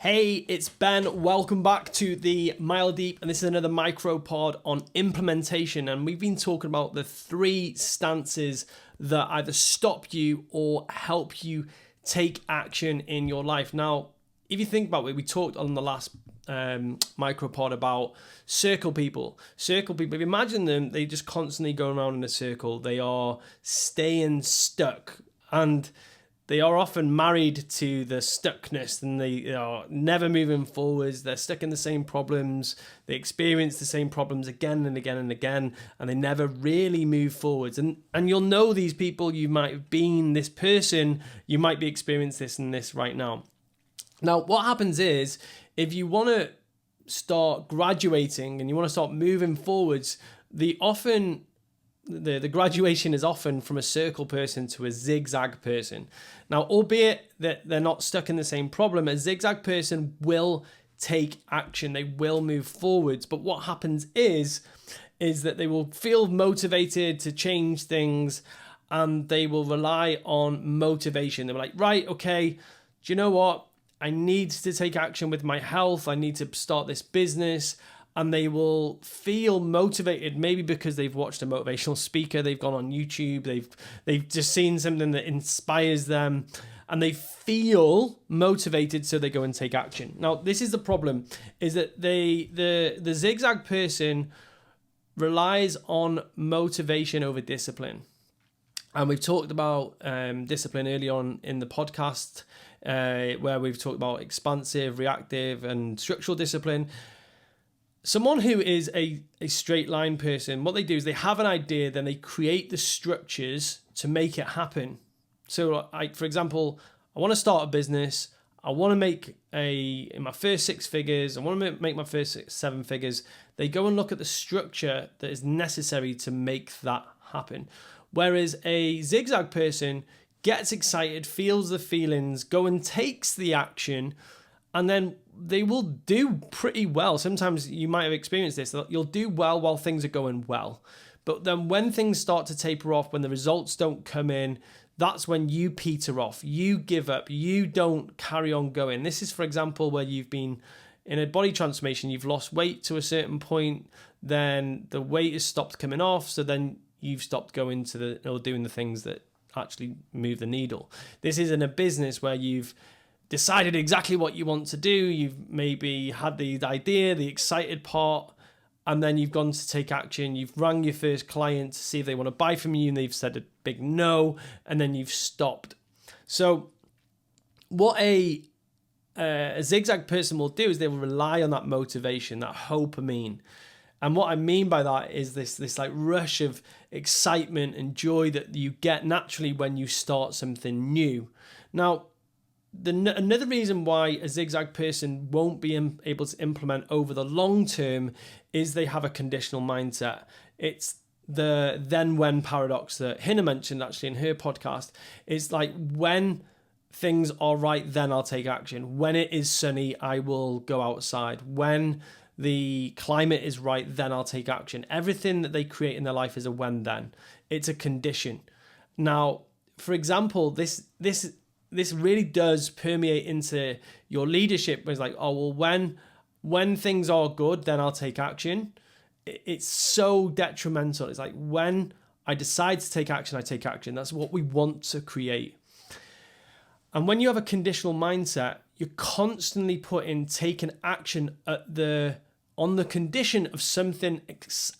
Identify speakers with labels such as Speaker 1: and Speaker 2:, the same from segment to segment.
Speaker 1: Hey, it's Ben. Welcome back to the Mile Deep, and this is another micro pod on implementation. And we've been talking about the three stances that either stop you or help you take action in your life. Now, if you think about it, we talked on the last micro pod about circle people. Circle people, if you imagine them, they just constantly go around in a circle. They are staying stuck, and they are often married to the stuckness, and they are never moving forwards. They're stuck in the same problems. They experience the same problems again and again and again, and they never really move forwards. And you'll know these people. You might have been this person. You might be experiencing this and this right now. Now, what happens is, if you want to start graduating and you want to start moving forwards, the graduation is often from a circle person to a zigzag person. Now, albeit that they're not stuck in the same problem, a zigzag person will take action. They will move forwards. But what happens is that they will feel motivated to change things, and they will rely on motivation. They're like, right, okay, do you know what? I need to take action with my health. I need to start this business. And they will feel motivated, maybe because they've watched a motivational speaker, they've gone on YouTube, they've just seen something that inspires them, and they feel motivated, so they go and take action. Now, this is the problem, is that the zigzag person relies on motivation over discipline. And we've talked about discipline early on in the podcast, where we've talked about expansive, reactive, and structural discipline. Someone who is a straight line person, what they do is they have an idea, then they create the structures to make it happen. So, for example, I want to start a business. I want to make in my first 6 figures. I want to make my first 7 figures. They go and look at the structure that is necessary to make that happen. Whereas a zigzag person gets excited, feels the feelings, go and takes the action, and then they will do pretty well. Sometimes you might have experienced this. You'll do well while things are going well. But then when things start to taper off, when the results don't come in, that's when you peter off. You give up. You don't carry on going. This is, for example, where you've been in a body transformation. You've lost weight to a certain point. Then the weight has stopped coming off. So then you've stopped going to doing the things that actually move the needle. This is in a business where you've decided exactly what you want to do. You've maybe had the idea, the excited part, and then you've gone to take action. You've rang your first client to see if they want to buy from you, and they've said a big no, and then you've stopped. So what a zigzag person will do is they will rely on that motivation, that dopamine. And what I mean by that is this like rush of excitement and joy that you get naturally when you start something new. Now, another reason why a zigzag person won't be able to implement over the long term is they have a conditional mindset. It's the then-when paradox that Hannah mentioned actually in her podcast. It's like, when things are right, then I'll take action. When it is sunny, I will go outside. When the climate is right, then I'll take action. Everything that they create in their life is a when then. It's a condition. Now, for example, this really does permeate into your leadership. It's like, oh, well, when things are good, then I'll take action. It's so detrimental. It's like, when I decide to take action, I take action. That's what we want to create. And when you have a conditional mindset, you're constantly taking action on the condition of something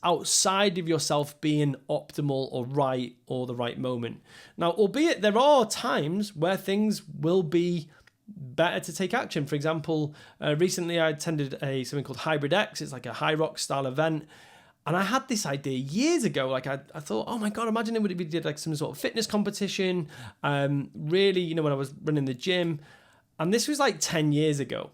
Speaker 1: outside of yourself being optimal or right or the right moment. Now, albeit there are times where things will be better to take action. For example, recently I attended something called Hybrid X. It's like a high rock style event. And I had this idea years ago. Like I thought, oh my God, imagine if we did like some sort of fitness competition. Really, when I was running the gym. And this was like 10 years ago.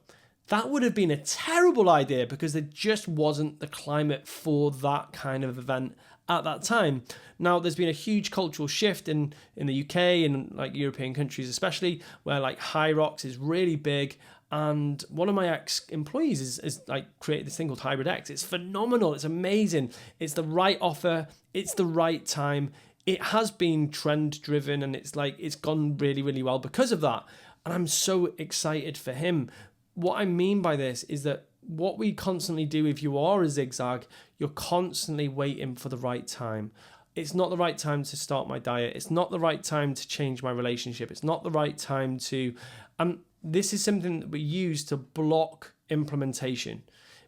Speaker 1: That would have been a terrible idea because there just wasn't the climate for that kind of event at that time. Now, there's been a huge cultural shift in the UK and like European countries especially, where like high rocks is really big. And one of my ex-employees is like created this thing called Hybrid X. It's phenomenal. It's amazing. It's the right offer. It's the right time. It has been trend driven, and it's gone really, really well because of that. And I'm so excited for him. what I mean by this is that what we constantly do, if you are a zigzag, you're constantly waiting for the right time. It's not the right time to start my diet. It's not the right time to change my relationship. It's not the right time to... this is something that we use to block implementation.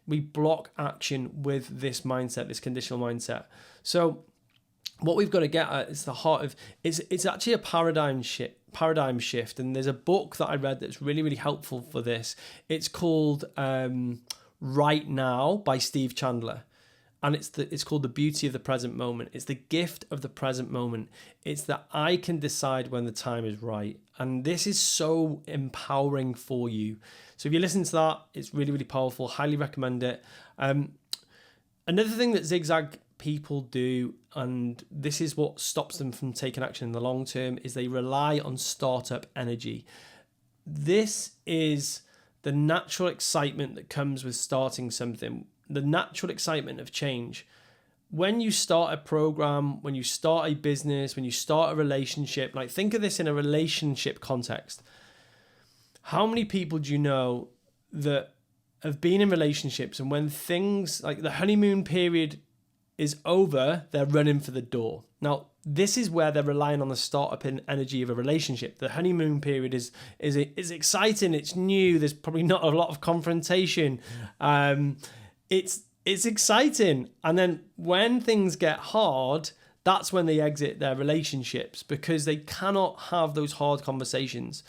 Speaker 1: We block action with this mindset, this conditional mindset. So what we've got to get at is the heart of... It's actually a paradigm shift. And there's a book that I read that's really, really helpful for this. It's called Right Now by Steve Chandler. And it's called The Beauty of the Present Moment. It's the gift of the present moment. It's that I can decide when the time is right. And this is so empowering for you. So if you listen to that, it's really, really powerful. Highly recommend it. Another thing that zigzag people do, and this is what stops them from taking action in the long term, is they rely on startup energy. This is the natural excitement that comes with starting something. The natural excitement of change. When you start a program, when you start a business, when you start a relationship, like think of this in a relationship context. How many people do you know that have been in relationships, and when things like the honeymoon period is over, they're running for the door? Now, this is where they're relying on the startup energy of a relationship. The honeymoon period is exciting, it's new, there's probably not a lot of confrontation. It's exciting. And then when things get hard, that's when they exit their relationships, because they cannot have those hard conversations.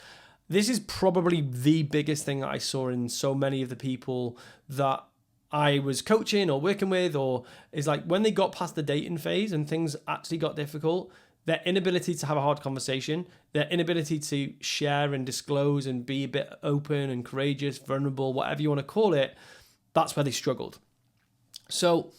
Speaker 1: This is probably the biggest thing that I saw in so many of the people that I was coaching or working with, or is like when they got past the dating phase and things actually got difficult, their inability to have a hard conversation, their inability to share and disclose and be a bit open and courageous, vulnerable, whatever you want to call it, that's where they struggled. So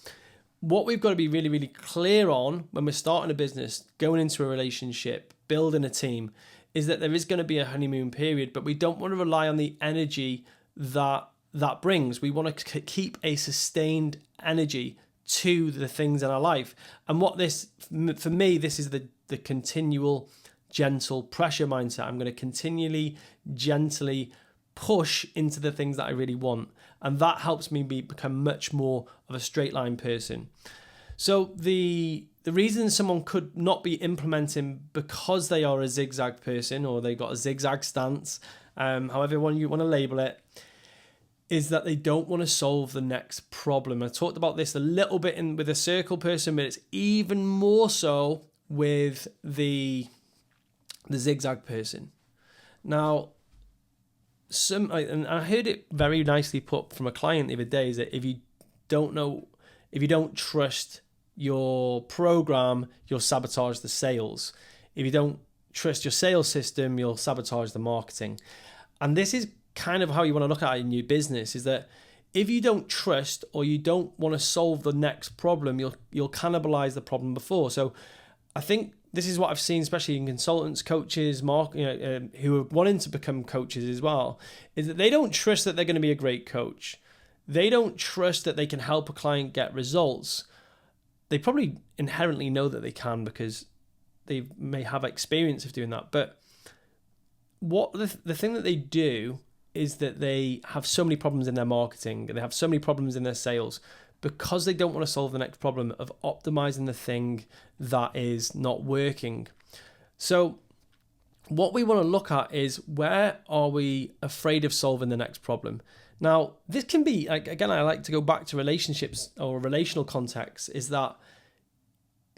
Speaker 1: what we've got to be really, really clear on when we're starting a business, going into a relationship, building a team, is that there is going to be a honeymoon period, but we don't want to rely on the energy that brings. We want to keep a sustained energy to the things in our life. And what this, for me, this is the continual, gentle pressure mindset. I'm going to continually, gently push into the things that I really want. And that helps me become much more of a straight line person. So the reason someone could not be implementing because they are a zigzag person, or they got a zigzag stance, however you want to label it, is that they don't want to solve the next problem. I talked about this a little bit with a circle person, but it's even more so with the zigzag person. Now, and I heard it very nicely put from a client the other day, is that if you don't trust your program, you'll sabotage the sales. If you don't trust your sales system, you'll sabotage the marketing. And this is kind of how you want to look at it in your business, is that if you don't trust, or you don't want to solve the next problem, you'll cannibalize the problem before. So I think this is what I've seen, especially in consultants, coaches, who are wanting to become coaches as well, is that they don't trust that they're going to be a great coach. They don't trust that they can help a client get results. They probably inherently know that they can, because they may have experience of doing that. But what the thing that they do is that they have so many problems in their marketing, and they have so many problems in their sales, because they don't want to solve the next problem of optimizing the thing that is not working. So what we want to look at is, where are we afraid of solving the next problem? Now, this can be, again, I like to go back to relationships or relational context, is that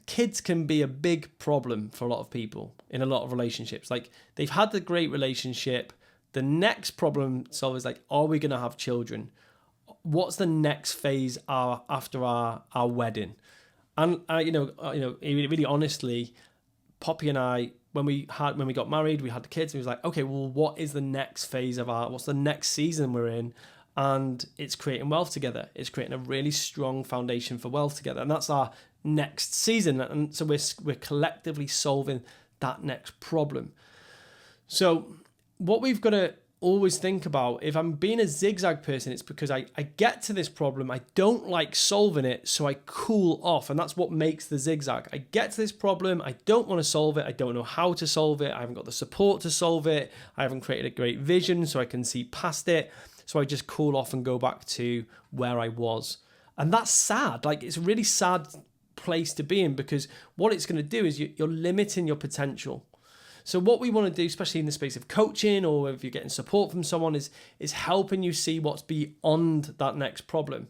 Speaker 1: kids can be a big problem for a lot of people in a lot of relationships. Like, they've had the great relationship. The next problem solved is like, are we going to have children? What's the next phase after our wedding? And really honestly, Poppy and I, when we got married, we had the kids. And we was like, okay, well, what is the next phase what's the next season we're in? And it's creating wealth together. It's creating a really strong foundation for wealth together, and that's our next season. And so we're collectively solving that next problem. So what we've got to always think about, if I'm being a zigzag person, it's because I get to this problem, I don't like solving it, so I cool off. And that's what makes the zigzag. I get to this problem, I don't want to solve it, I don't know how to solve it, I haven't got the support to solve it, I haven't created a great vision so I can see past it. So I just cool off and go back to where I was. And that's sad. Like, it's a really sad place to be in, because what it's going to do is you're limiting your potential. So what we want to do, especially in the space of coaching, or if you're getting support from someone, is helping you see what's beyond that next problem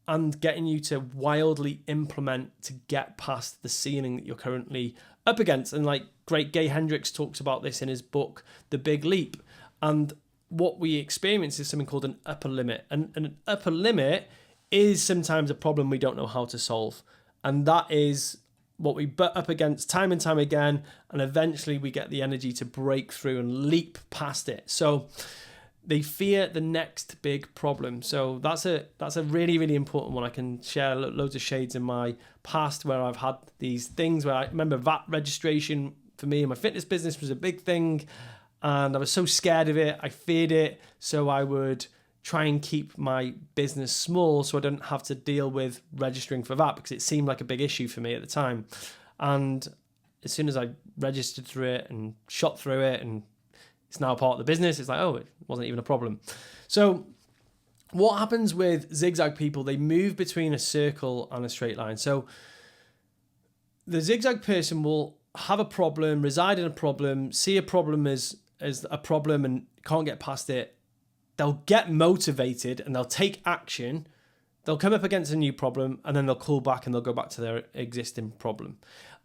Speaker 1: and getting you to wildly implement to get past the ceiling that you're currently up against. And like great Gay Hendricks talks about this in his book, The Big Leap. And what we experience is something called an upper limit. And an upper limit is sometimes a problem we don't know how to solve. And that is what we butt up against time and time again. And eventually we get the energy to break through and leap past it. So they fear the next big problem. So that's a really, really important one. I can share loads of shades in my past where I've had these things where I remember VAT registration for me in my fitness business was a big thing. And I was so scared of it. I feared it. So I would try and keep my business small so I didn't have to deal with registering for VAT, because it seemed like a big issue for me at the time. And as soon as I registered through it and shot through it, and it's now part of the business, it's like, oh, it wasn't even a problem. So what happens with zigzag people, they move between a circle and a straight line. So the zigzag person will have a problem, reside in a problem, see a problem as a problem and can't get past it. They'll get motivated and they'll take action. They'll come up against a new problem and then they'll call back and they'll go back to their existing problem.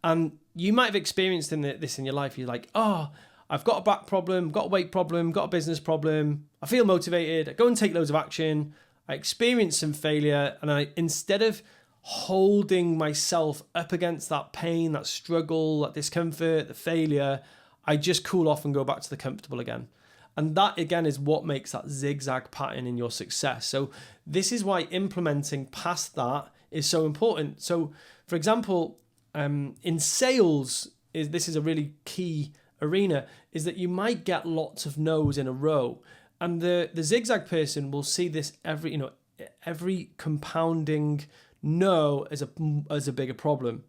Speaker 1: And you might have experienced this in your life. You're like, oh, I've got a back problem, got a weight problem, got a business problem. I feel motivated. I go and take loads of action. I experience some failure. And instead of holding myself up against that pain, that struggle, that discomfort, the failure, I just cool off and go back to the comfortable again. And that, again, is what makes that zigzag pattern in your success. So this is why implementing past that is so important. So, for example, in sales, this is a really key arena, is that you might get lots of no's in a row. And the zigzag person will see this every compounding no as a bigger problem.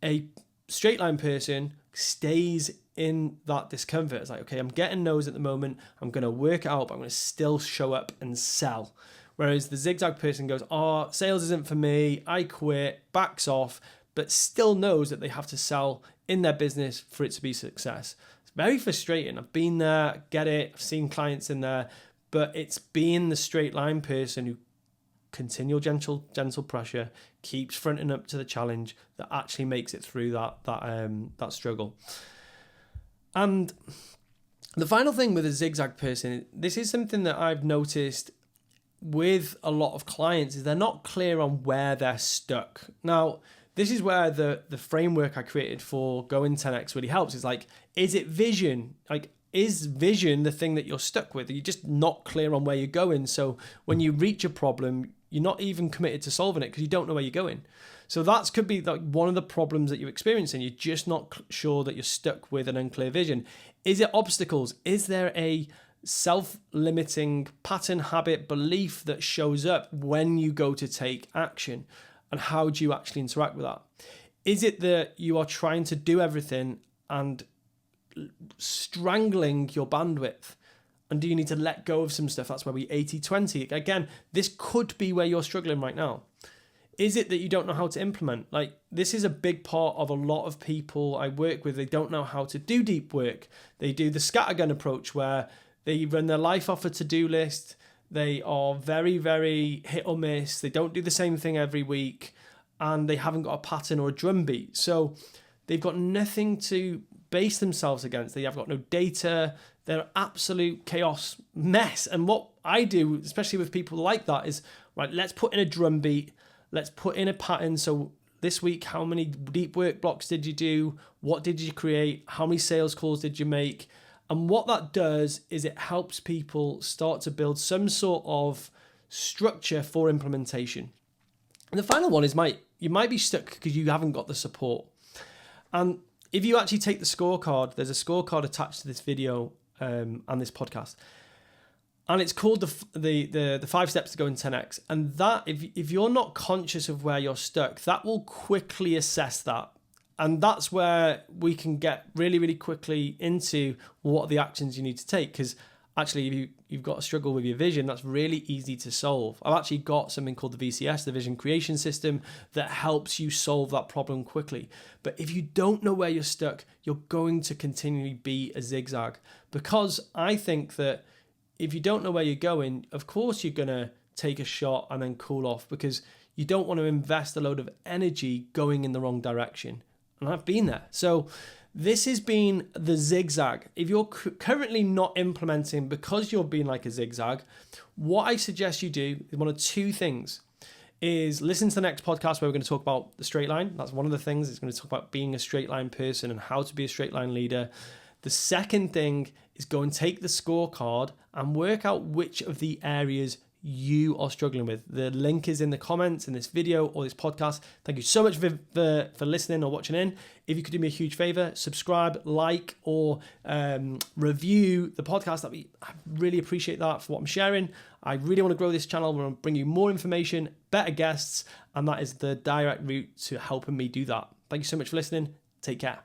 Speaker 1: A straight line person stays in that discomfort. It's like, okay, I'm getting no's at the moment. I'm going to work it out, but I'm going to still show up and sell. Whereas the zigzag person goes, oh, sales isn't for me. I quit, backs off, but still knows that they have to sell in their business for it to be success. It's very frustrating. I've been there, get it. I've seen clients in there, but it's being the straight line person who continual gentle pressure keeps fronting up to the challenge that actually makes it through that struggle. And the final thing with a zigzag person, this is something that I've noticed with a lot of clients, is they're not clear on where they're stuck. Now, this is where the framework I created for Going 10X really helps. It's like, is it vision? Like, is vision the thing that you're stuck with? Are you just not clear on where you're going? So when you reach a problem, you're not even committed to solving it because you don't know where you're going. So that could be like one of the problems that you're experiencing. You're just not sure that you're stuck with an unclear vision. Is it obstacles? Is there a self-limiting pattern, habit, belief that shows up when you go to take action? And how do you actually interact with that? Is it that you are trying to do everything and strangling your bandwidth? And do you need to let go of some stuff? That's where we 80-20. Again, this could be where you're struggling right now. Is it that you don't know how to implement? Like, this is a big part of a lot of people I work with. They don't know how to do deep work. They do the scattergun approach where they run their life off a to-do list. They are very, very hit or miss. They don't do the same thing every week. And they haven't got a pattern or a drumbeat. So they've got nothing to base themselves against. They have got no data. They're absolute chaos mess. And what I do, especially with people like that, is, right, let's put in a drumbeat. Let's put in a pattern. So this week, how many deep work blocks did you do? What did you create? How many sales calls did you make? And what that does is it helps people start to build some sort of structure for implementation. And the final one is you might be stuck because you haven't got the support. And if you actually take the scorecard, there's a scorecard attached to this video and this podcast. And it's called the 5 steps to Going 10X. And that, if you're not conscious of where you're stuck, that will quickly assess that. And that's where we can get really, really quickly into what are the actions you need to take. Because actually, if you've got a struggle with your vision, that's really easy to solve. I've actually got something called the VCS, the Vision Creation System, that helps you solve that problem quickly. But if you don't know where you're stuck, you're going to continually be a zigzag, because I think that if you don't know where you're going, of course you're going to take a shot and then cool off, because you don't want to invest a load of energy going in the wrong direction. And I've been there. So this has been the zigzag. If you're currently not implementing because you're being like a zigzag, what I suggest you do is one of two things. Is listen to the next podcast where we're going to talk about the straight line. That's one of the things. It's going to talk about being a straight line person and how to be a straight line leader. The second thing is go and take the scorecard and work out which of the areas you are struggling with. The link is in the comments in this video or this podcast. Thank you so much for listening or watching in. If you could do me a huge favor, subscribe, like, or review the podcast. I really appreciate that for what I'm sharing. I really want to grow this channel. I want to bring you more information, better guests, and that is the direct route to helping me do that. Thank you so much for listening. Take care.